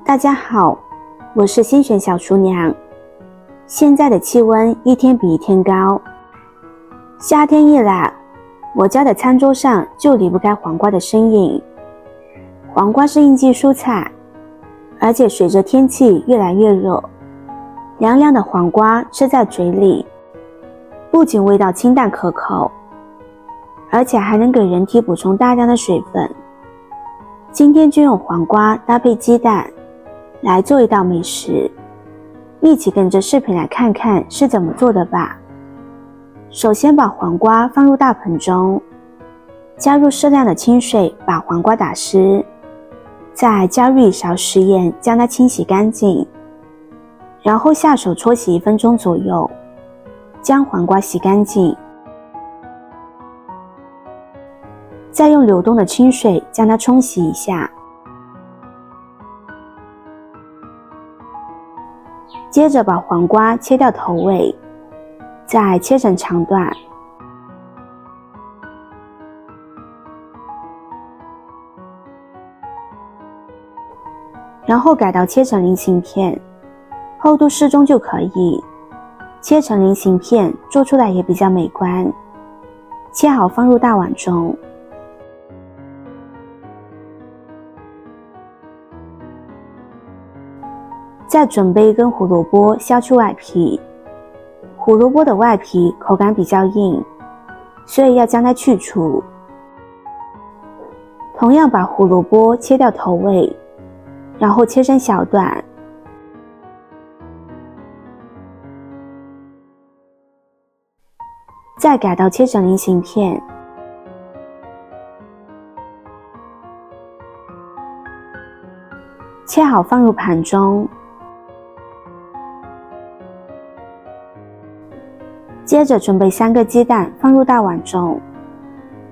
大家好，我是新选小厨娘。现在的气温一天比一天高，夏天一来，我家的餐桌上就离不开黄瓜的身影。黄瓜是应季蔬菜，而且随着天气越来越热，凉凉的黄瓜吃在嘴里，不仅味道清淡可口，而且还能给人体补充大量的水分。今天就用黄瓜搭配鸡蛋来做一道美食，一起跟着视频来看看是怎么做的吧。首先把黄瓜放入大盆中，加入适量的清水把黄瓜打湿，再加入1勺食盐将它清洗干净，然后下手搓洗1分钟左右，将黄瓜洗干净，再用流动的清水将它冲洗一下。接着把黄瓜切掉头尾，再切成长段，然后改刀切成菱形片，厚度适中就可以。切成菱形片做出来也比较美观。切好放入大碗中，再准备1根胡萝卜，削去外皮。胡萝卜的外皮口感比较硬，所以要将它去除。同样把胡萝卜切掉头尾，然后切成小段。再改刀切成菱形片。切好放入盘中。接着准备3个鸡蛋放入大碗中，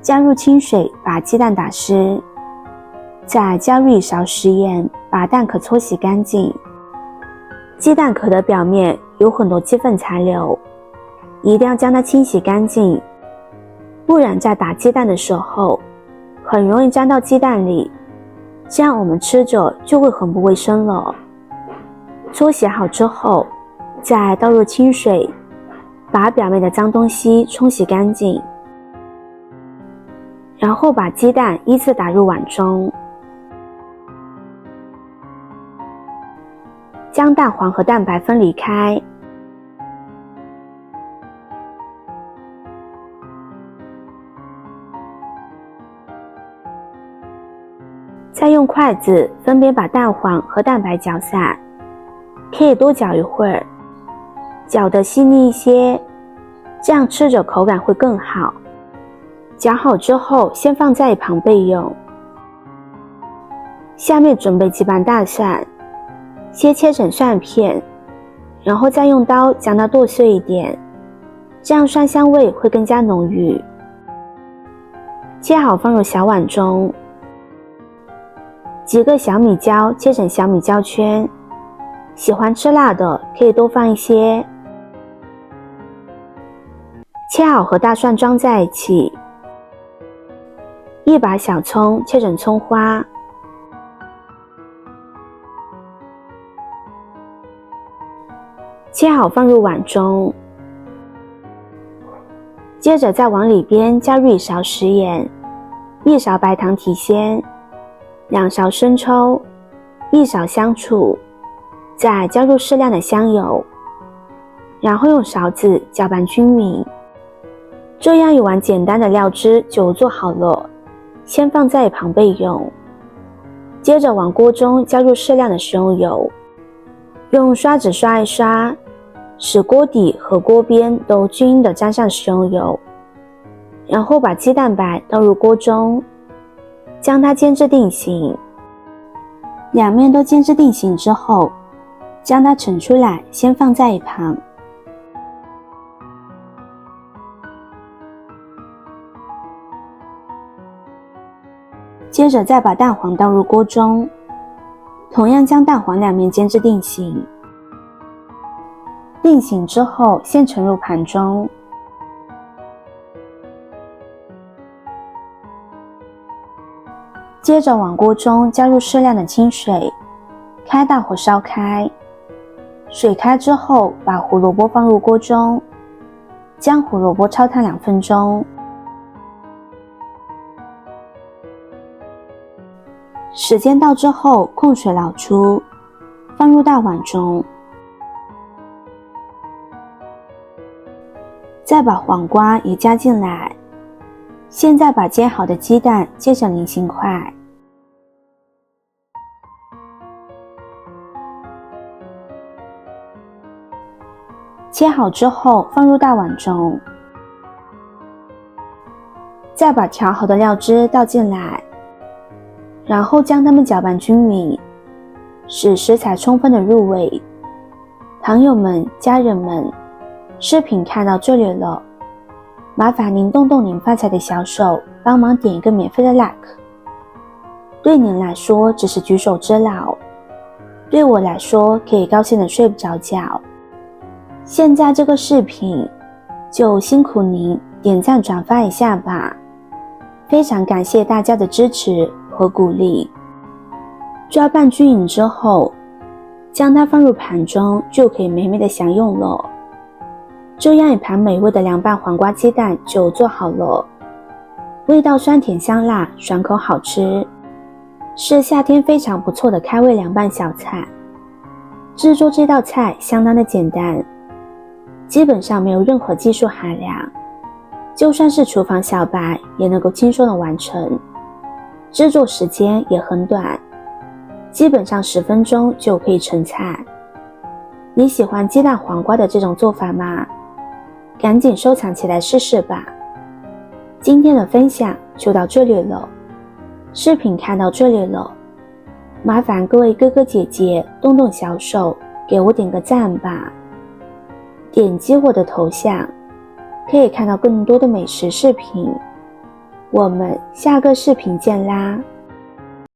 加入清水把鸡蛋打湿，再加入1勺食盐把蛋壳搓洗干净。鸡蛋壳的表面有很多鸡粪残留，一定要将它清洗干净，不然在打鸡蛋的时候很容易沾到鸡蛋里，这样我们吃着就会很不卫生了。搓洗好之后，再倒入清水，把表面的脏东西冲洗干净，然后把鸡蛋依次打入碗中，将蛋黄和蛋白分离开，再用筷子分别把蛋黄和蛋白搅散，可以多搅一会儿，搅得细腻一些，这样吃着口感会更好。搅好之后先放在一旁备用。下面准备几瓣大蒜，先切成蒜片，然后再用刀将它剁碎一点，这样蒜香味会更加浓郁。切好放入小碗中。几个小米椒切成小米椒圈，喜欢吃辣的可以多放一些。切好和大蒜装在一起。1把小葱切成葱花，切好放入碗中。接着再往里边加入1勺食盐，1勺白糖提鲜，2勺生抽，1勺香醋，再加入适量的香油，然后用勺子搅拌均匀。这样一碗简单的料汁就做好了，先放在一旁备用。接着往锅中加入适量的食用油，用刷子刷一刷，使锅底和锅边都均匀地沾上食用油，然后把鸡蛋白倒入锅中，将它煎至定型。两面都煎至定型之后，将它盛出来，先放在一旁。接着再把蛋黄倒入锅中，同样将蛋黄两面煎至定型。定型之后，先盛入盘中。接着往锅中加入适量的清水，开大火烧开，水开之后把胡萝卜放入锅中，将胡萝卜焯烫2分钟。时间到之后，控水捞出，放入大碗中，再把黄瓜也加进来。现在把煎好的鸡蛋切成菱形块，切好之后放入大碗中，再把调好的料汁倒进来，然后将它们搅拌均匀，使食材充分的入味。朋友们、家人们，视频看到这里了，麻烦您动动您发财的小手，帮忙点一个免费的 like。 对您来说只是举手之劳，对我来说可以高兴的睡不着觉。现在这个视频就辛苦您点赞转发一下吧，非常感谢大家的支持和鼓励。抓拌均匀之后，将它放入盘中，就可以美美的享用了。这样一盘美味的凉拌黄瓜鸡蛋就做好了，味道酸甜香辣，爽口好吃，是夏天非常不错的开胃凉拌小菜。制作这道菜相当的简单，基本上没有任何技术含量，就算是厨房小白也能够轻松的完成。制作时间也很短，基本上10分钟就可以成菜。你喜欢鸡蛋黄瓜的这种做法吗？赶紧收藏起来试试吧。今天的分享就到这里了，视频看到这里了，麻烦各位哥哥姐姐动动小手给我点个赞吧。点击我的头像，可以看到更多的美食视频。我们下个视频见啦！